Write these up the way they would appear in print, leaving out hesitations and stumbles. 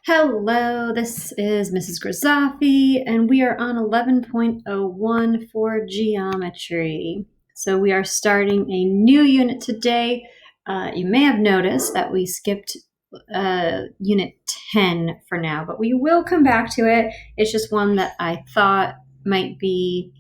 Hello, this is Mrs. Grizafi, and we are on 11.01 for geometry. So we are starting a new unit today. You may have noticed that we skipped unit 10 for now, but we will come back to it. It's just one that I thought might be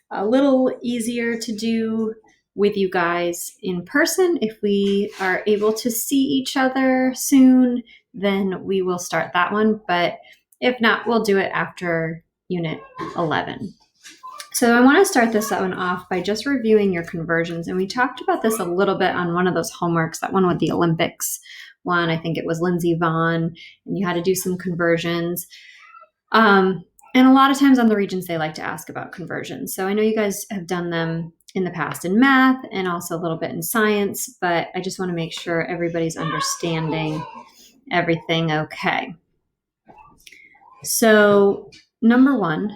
a little easier to do with you guys in person. If we are able to see each other soon, then we will start that one. But if not, we'll do it after unit 11. So I want to start this one off by just reviewing your conversions. And we talked about this a little bit on one of those homeworks, that one with the Olympics one. I think it was Lindsey Vonn, and you had to do some conversions. And a lot of times on the Regents, they like to ask about conversions. So I know you guys have done them in the past in math and also a little bit in science, but I just want to make sure everybody's understanding everything okay. So number one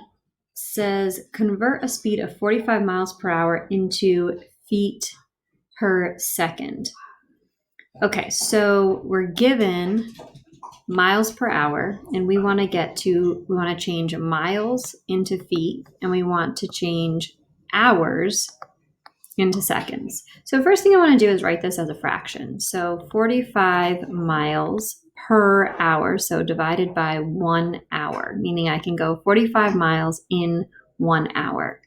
says convert a speed of 45 miles per hour into feet per second. Okay, so we're given miles per hour, and we want to change miles into feet, and we want to change hours into seconds. So first thing I want to do is write this as a fraction. So 45 miles per hour, so divided by 1 hour, meaning I can go 45 miles in 1 hour.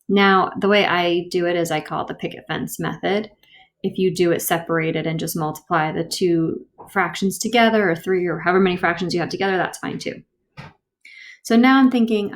Now, the way I do it is I call it the picket fence method. If you do it separated and just multiply the two fractions together, or three, or however many fractions you have together, that's fine too. So now I'm thinking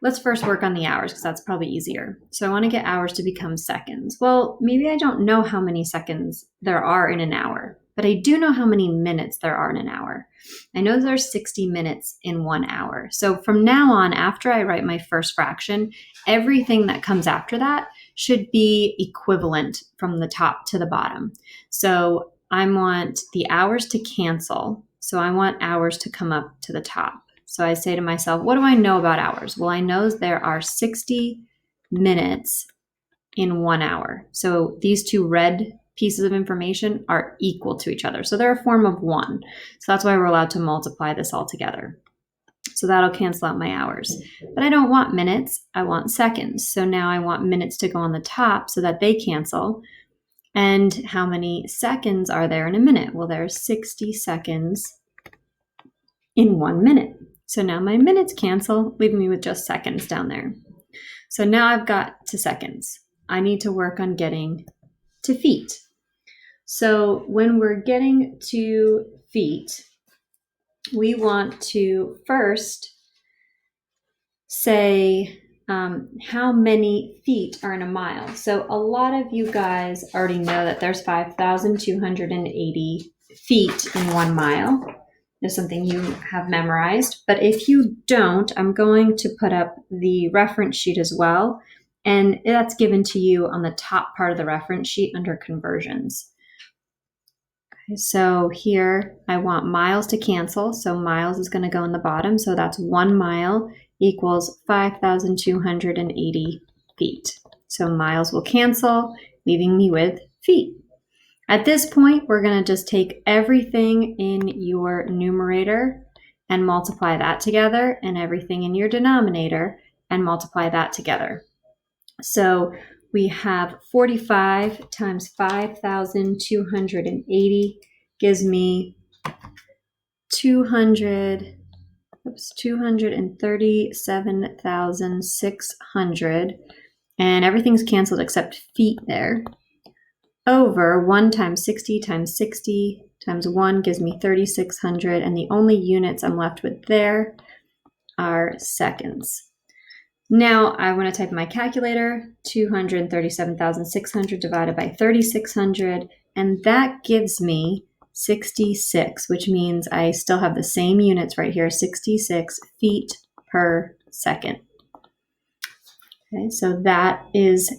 let's first work on the hours because that's probably easier. So I want to get hours to become seconds. Well, maybe I don't know how many seconds there are in an hour, but I do know how many minutes there are in an hour. I know there's 60 minutes in 1 hour. So from now on, after I write my first fraction, everything that comes after that should be equivalent from the top to the bottom. So I want the hours to cancel. So I want hours to come up to the top. So I say to myself, what do I know about hours? Well, I know there are 60 minutes in 1 hour. So these two red pieces of information are equal to each other. So they're a form of 1. So that's why we're allowed to multiply this all together. So that'll cancel out my hours. But I don't want minutes, I want seconds. So now I want minutes to go on the top so that they cancel. And how many seconds are there in a minute? Well, there's 60 seconds in 1 minute. So now my minutes cancel, leaving me with just seconds down there. So now I've got to seconds. I need to work on getting to feet. So when we're getting to feet, we want to first say how many feet are in a mile. So a lot of you guys already know that there's 5,280 feet in 1 mile. Is something you have memorized. But if you don't, I'm going to put up the reference sheet as well. And that's given to you on the top part of the reference sheet under conversions. Okay, so here I want miles to cancel. So miles is going to go in the bottom. So that's 1 mile equals 5,280 feet. So miles will cancel, leaving me with feet. At this point, we're going to just take everything in your numerator and multiply that together, and everything in your denominator and multiply that together. So we have 45 times 5,280 gives me 237,600, and everything's canceled except feet there. Over 1 times 60 times 60 times 1 gives me 3,600, and the only units I'm left with there are seconds. Now I want to type in my calculator, 237,600 divided by 3,600, and that gives me 66, which means I still have the same units right here, 66 feet per second. Okay, so that is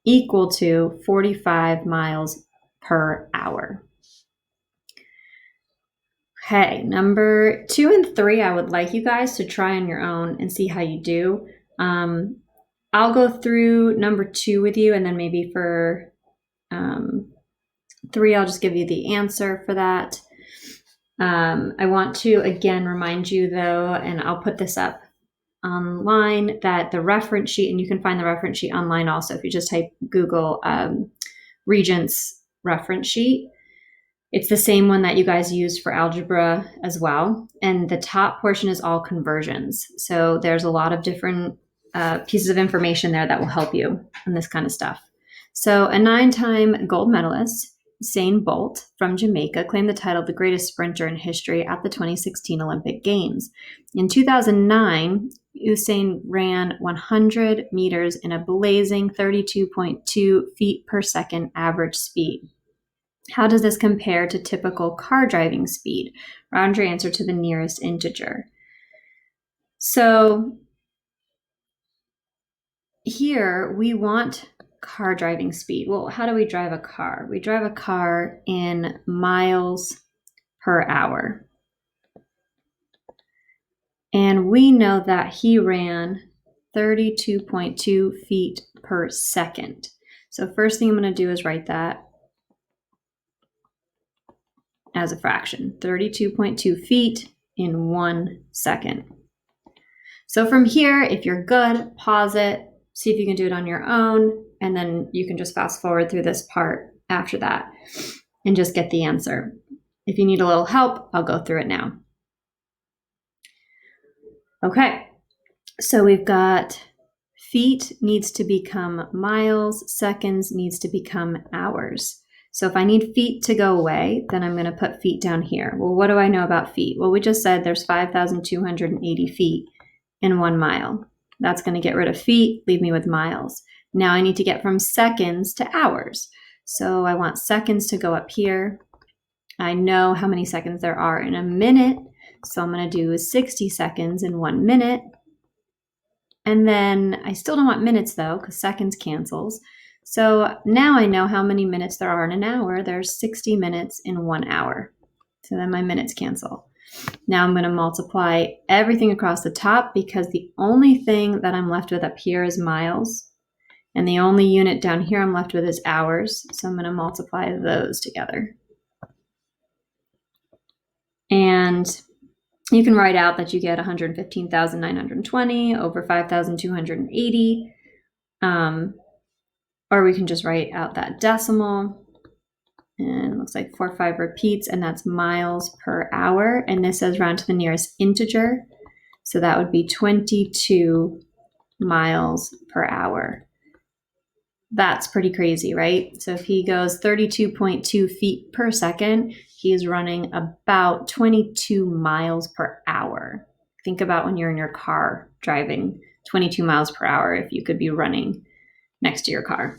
equal to 45 miles per hour. Okay, number 2 and 3, I would like you guys to try on your own and see how you do. I'll go through number 2 with you, and then maybe for 3, I'll just give you the answer for that. I want to again remind you though, and I'll put this up online, that the reference sheet, and you can find the reference sheet online also if you just type Google Regents reference sheet. It's the same one that you guys used for algebra as well. And the top portion is all conversions. So there's a lot of different pieces of information there that will help you on this kind of stuff. So a 9-time gold medalist, Usain Bolt from Jamaica, claimed the title of the greatest sprinter in history at the 2016 Olympic Games. In 2009, Usain ran 100 meters in a blazing 32.2 feet per second average speed. How does this compare to typical car driving speed? Round your answer to the nearest integer. So here we want car driving speed. Well, how do we drive a car? We drive a car in miles per hour. And we know that he ran 32.2 feet per second. So first thing I'm going to do is write that as a fraction, 32.2 feet in 1 second. So from here, if you're good, pause it, see if you can do it on your own, and then you can just fast forward through this part after that and just get the answer. If you need a little help, I'll go through it now. Okay, so we've got feet needs to become miles, seconds needs to become hours. So if I need feet to go away, then I'm going to put feet down here. Well, what do I know about feet? Well, we just said there's 5,280 feet in 1 mile. That's going to get rid of feet, leave me with miles. Now I need to get from seconds to hours. So I want seconds to go up here. I know how many seconds there are in a minute. So I'm going to do 60 seconds in 1 minute. And then I still don't want minutes though, because seconds cancels. So now I know how many minutes there are in an hour. There's 60 minutes in 1 hour. So then my minutes cancel. Now I'm going to multiply everything across the top, because the only thing that I'm left with up here is miles. And the only unit down here I'm left with is hours. So I'm going to multiply those together. And you can write out that you get 115,920 over 5,280. Or we can just write out that decimal. And it looks like 4 or 5 repeats, and that's miles per hour. And this says round to the nearest integer. So that would be 22 miles per hour. That's pretty crazy, right? So if he goes 32.2 feet per second, he's running about 22 miles per hour. Think about when you're in your car driving 22 miles per hour, if you could be running next to your car.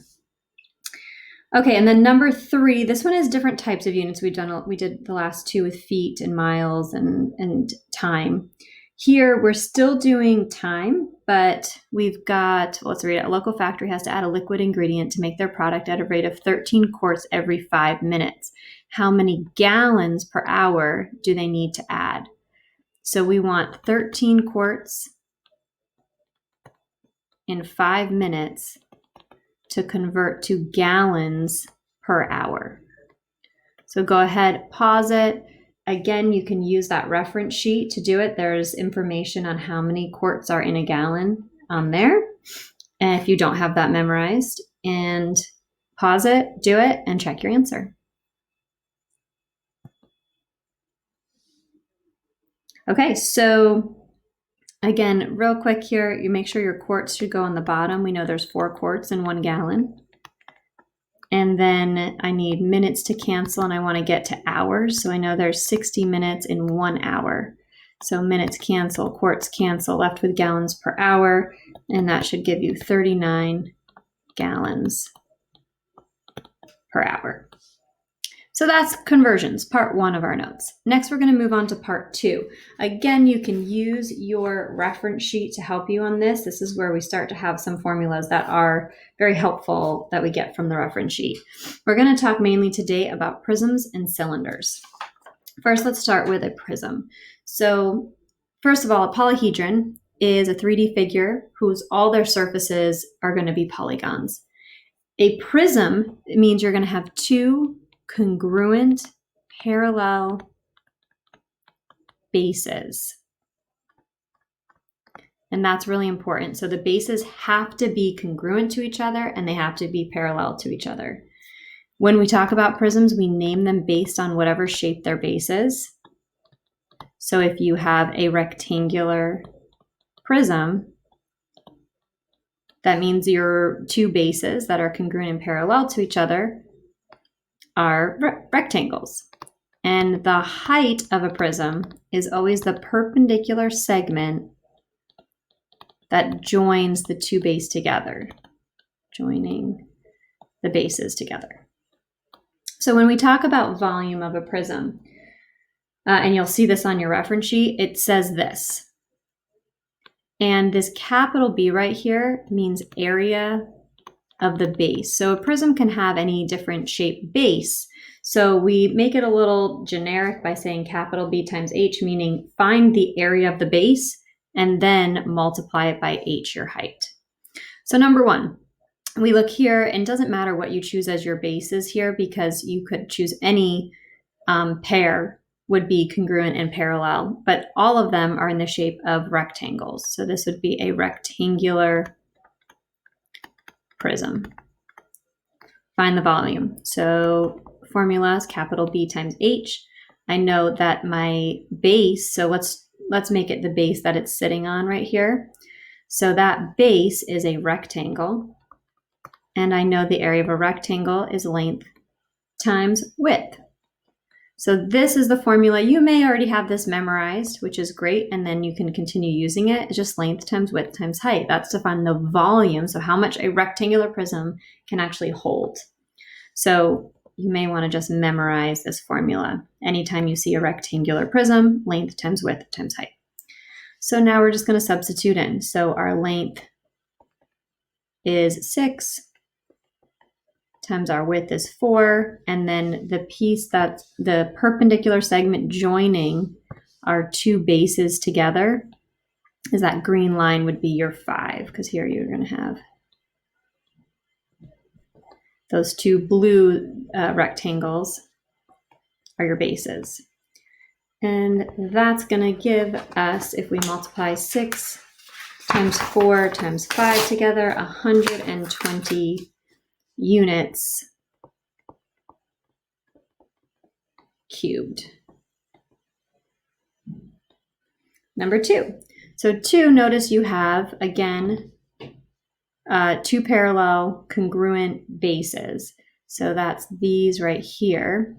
Okay, and then number 3, this one is different types of units. We did the last 2 with feet and miles and time. Here, we're still doing time, but we've got, let's read it. A local factory has to add a liquid ingredient to make their product at a rate of 13 quarts every 5 minutes. How many gallons per hour do they need to add? So we want 13 quarts in 5 minutes to convert to gallons per hour. So go ahead, pause it. Again, you can use that reference sheet to do it. There's information on how many quarts are in a gallon on there. And if you don't have that memorized, and pause it, do it, and check your answer. Okay, so again, real quick here, you make sure your quarts should go on the bottom. We know there's 4 quarts in 1 gallon. And then I need minutes to cancel, and I want to get to hours. So I know there's 60 minutes in 1 hour. So minutes cancel, quarts cancel, left with gallons per hour, and that should give you 39 gallons per hour. So that's conversions, part 1 of our notes. Next, we're going to move on to part 2. Again, you can use your reference sheet to help you on this. This is where we start to have some formulas that are very helpful that we get from the reference sheet. We're going to talk mainly today about prisms and cylinders. First, let's start with a prism. So first of all, a polyhedron is a 3D figure whose all their surfaces are going to be polygons. A prism means you're going to have 2 congruent, parallel bases. And that's really important. So the bases have to be congruent to each other and they have to be parallel to each other. When we talk about prisms, we name them based on whatever shape their base is. So if you have a rectangular prism, that means your two bases that are congruent and parallel to each other are rectangles. And the height of a prism is always the perpendicular segment that joins the two bases together, joining the bases together. So when we talk about volume of a prism, and you'll see this on your reference sheet, it says this. And this capital B right here means area of the base. So a prism can have any different shape base. So we make it a little generic by saying capital B times H, meaning find the area of the base and then multiply it by H, your height. So number one, we look here, and it doesn't matter what you choose as your bases here because you could choose any pair would be congruent and parallel, but all of them are in the shape of rectangles. So this would be a rectangular prism. Find the volume. So formula is capital B times H. I know that my base, so let's make it the base that it's sitting on right here. So that base is a rectangle, and I know the area of a rectangle is length times width. So this is the formula. You may already have this memorized, which is great, and then you can continue using it. It's just length times width times height. That's to find the volume, so how much a rectangular prism can actually hold. So you may want to just memorize this formula. Anytime you see a rectangular prism, length times width times height. So now we're just going to substitute in. So our length is 6 times our width is 4, and then the piece that's the perpendicular segment joining our two bases together is that green line would be your 5, because here you're going to have those two blue rectangles are your bases. And that's going to give us, if we multiply 6 times 4 times 5 together, 120 units cubed. Number 2. So 2, notice you have, again, two parallel congruent bases. So that's these right here.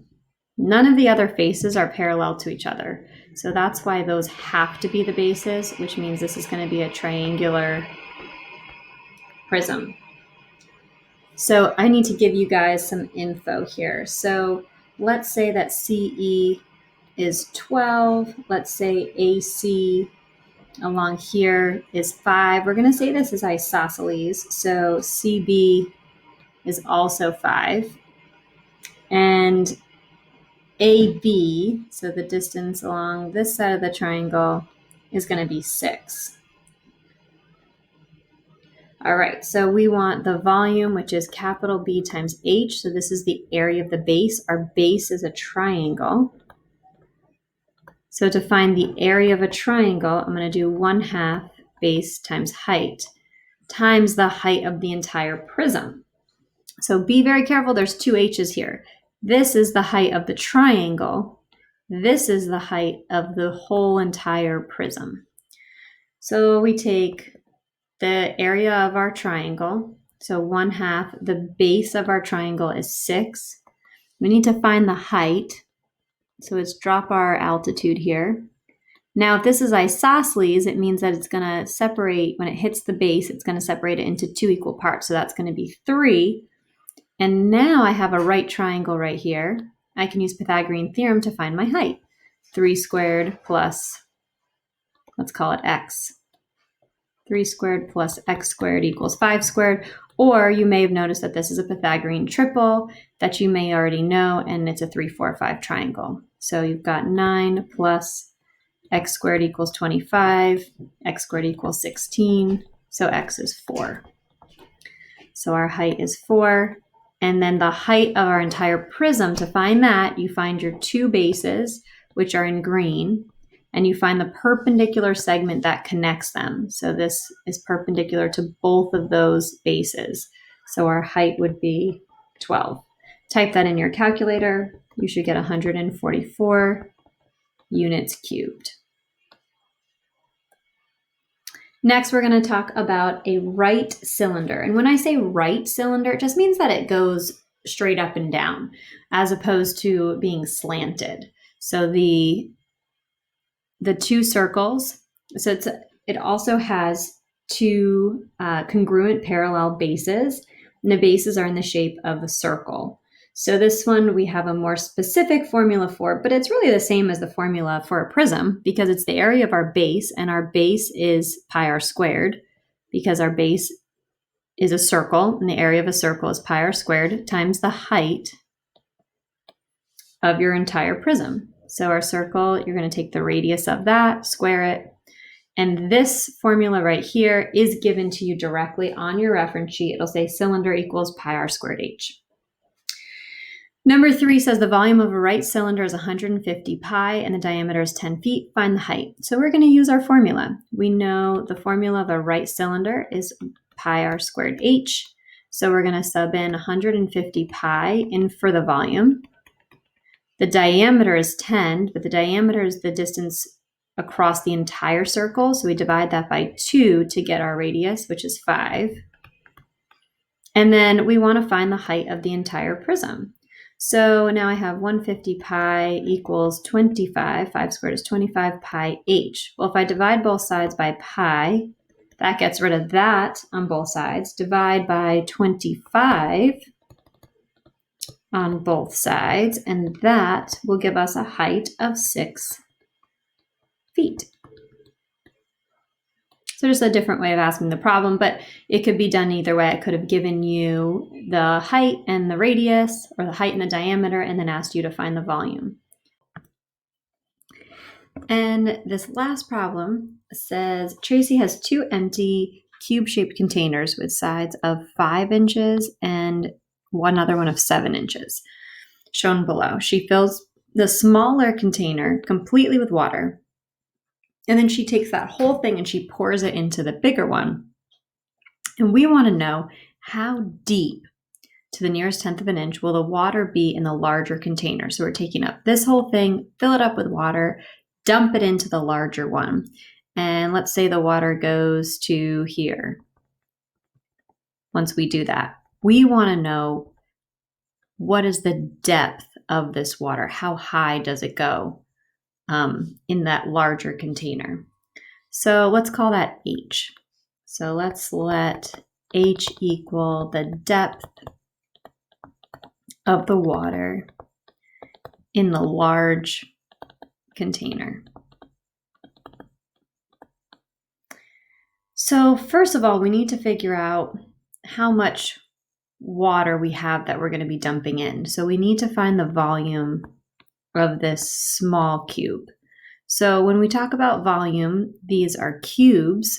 None of the other faces are parallel to each other. So that's why those have to be the bases, which means this is going to be a triangular prism. So I need to give you guys some info here. So let's say that CE is 12. Let's say AC along here is 5. We're going to say this is isosceles. So CB is also 5. And AB, so the distance along this side of the triangle, is going to be 6. All right, so we want the volume, which is capital B times H. So this is the area of the base. Our base is a triangle. So to find the area of a triangle, I'm going to do 1/2 base times height times the height of the entire prism. So be very careful. There's 2 H's here. This is the height of the triangle. This is the height of the whole entire prism. So we take the area of our triangle. So 1/2, the base of our triangle is 6. We need to find the height. So let's drop our altitude here. Now, if this is isosceles, it means that it's going to separate, when it hits the base, it's going to separate it into 2 equal parts. So that's going to be 3. And now I have a right triangle right here. I can use Pythagorean theorem to find my height. 3 squared plus, let's call it x. 3 squared plus x squared equals 5 squared. Or you may have noticed that this is a Pythagorean triple that you may already know, and it's a 3, 4, 5 triangle. So you've got 9 plus x squared equals 25, x squared equals 16, so x is 4. So our height is 4. And then the height of our entire prism, to find that, you find your two bases, which are in green, and you find the perpendicular segment that connects them. So this is perpendicular to both of those bases. So our height would be 12. Type that in your calculator. You should get 144 units cubed. Next, we're going to talk about a right cylinder. And when I say right cylinder, it just means that it goes straight up and down as opposed to being slanted. So the two circles, so it also has two congruent parallel bases, and the bases are in the shape of a circle. So this one we have a more specific formula for, but it's really the same as the formula for a prism because it's the area of our base, and our base is pi r squared because our base is a circle, and the area of a circle is pi r squared times the height of your entire prism. So our circle, you're going to take the radius of that, square it, and this formula right here is given to you directly on your reference sheet. It'll say cylinder equals pi r squared h. Number 3 says the volume of a right cylinder is 150 pi and the diameter is 10 feet. Find the height. So we're going to use our formula. We know the formula of a right cylinder is pi r squared h. So we're going to sub in 150 pi in for the volume. The diameter is 10, but the diameter is the distance across the entire circle. So we divide that by 2 to get our radius, which is 5. And then we want to find the height of the entire prism. So now I have 150 pi equals 25. 5 squared is 25 pi h. Well, if I divide both sides by pi, that gets rid of that on both sides. Divide by 25 on both sides, and that will give us a height of 6 feet. So just a different way of asking the problem, but it could be done either way. I could have given you the height and the radius, or the height and the diameter, and then asked you to find the volume. And this last problem says Tracy has 2 empty cube-shaped containers with sides of 5 inches and one other one of 7 inches, shown below. She fills the smaller container completely with water, and then she takes that whole thing and she pours it into the bigger one. And we want to know how deep to the nearest tenth of an inch will the water be in the larger container. So we're taking up this whole thing, fill it up with water, dump it into the larger one. And let's say the water goes to here. Once we do that, we want to know what is the depth of this water? How high does it go in that larger container? So let's call that H. So let's let H equal the depth of the water in the large container. So first of all, we need to figure out how much water we have that we're going to be dumping in. So we need to find the volume of this small cube. So when we talk about volume, these are cubes.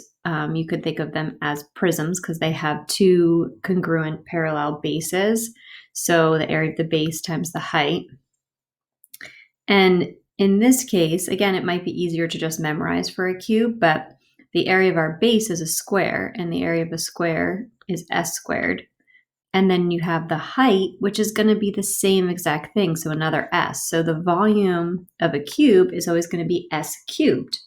You could think of them as prisms because they have 2 congruent parallel bases. So the area of the base times the height. And in this case, again, it might be easier to just memorize for a cube, but the area of our base is a square, and the area of a square is s squared. And then you have the height, which is going to be the same exact thing, so another s. So the volume of a cube is always going to be s cubed.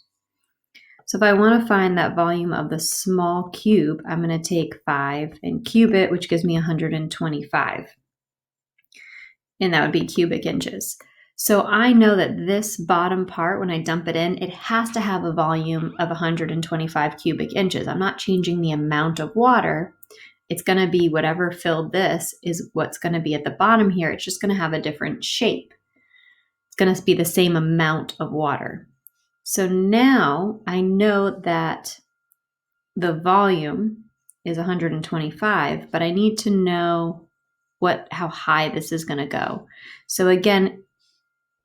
So if I want to find that volume of the small cube, I'm going to take 5 and cube it, which gives me 125. And that would be cubic inches. So I know that this bottom part, when I dump it in, it has to have a volume of 125 cubic inches. I'm not changing the amount of water. It's going to be whatever filled this is what's going to be at the bottom here. It's just going to have a different shape. It's going to be the same amount of water. So now I know that the volume is 125, but I need to know how high this is going to go. So again,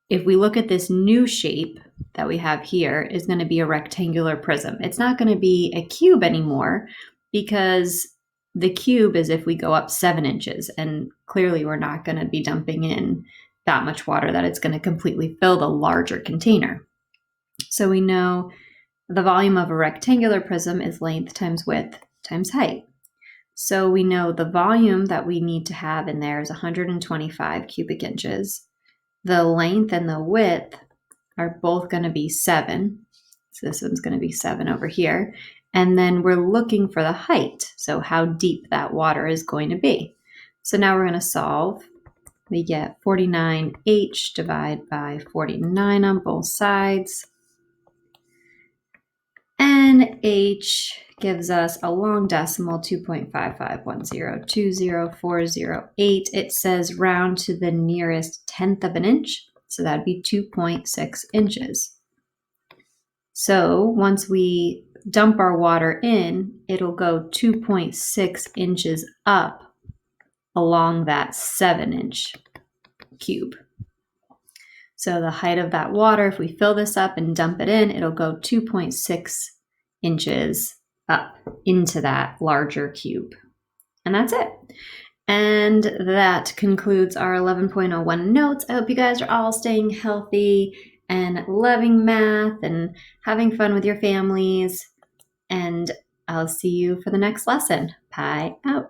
if we look at this new shape that we have here, is going to be a rectangular prism. It's not going to be a cube anymore because the cube is if we go up 7 inches, and clearly we're not going to be dumping in that much water that it's going to completely fill the larger container. So we know the volume of a rectangular prism is length times width times height. So we know the volume that we need to have in there is 125 cubic inches. The length and the width are both going to be 7. So this one's going to be 7 over here. And then we're looking for the height, so how deep that water is going to be. So now we're going to solve. We get 49H divided by 49 on both sides. And H gives us a long decimal, 2.551020408. It says round to the nearest tenth of an inch, so that'd be 2.6 inches. So once we dump our water in, it'll go 2.6 inches up along that 7-inch cube. So the height of that water, if we fill this up and dump it in, it'll go 2.6 inches up into that larger cube. And that's it. And that concludes our 11.01 notes. I hope you guys are all staying healthy and loving math and having fun with your families. And I'll see you for the next lesson. Pie out.